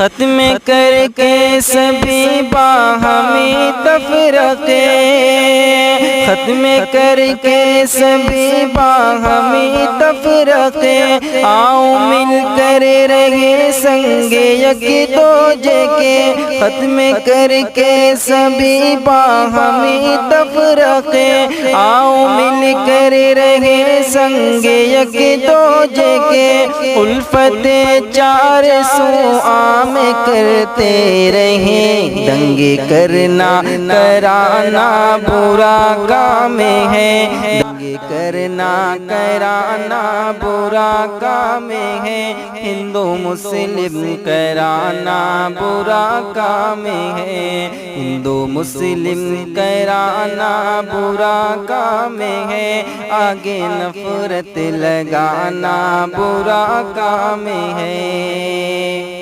ختم کر کے سبھی باہمی تفرقے، ختم کر کے سبھی باہمی تفرقے، آؤ مل کر رہے سنگ یک دوجے کے، ختم کر کے سبھی باہمی تفرقے، آؤ مل کر رہے سنگ یک دوجے کے، الفت چار سو عام کرتے رہیں، دنگے کرنا کرانا برا کام ہے، دنگے کرنا کرانا برا کام ہے، ہندو مسلم کرانا برا کام ہے، ہندو مسلم کرانا برا کام ہے، آگے نفرت لگانا برا کام ہے۔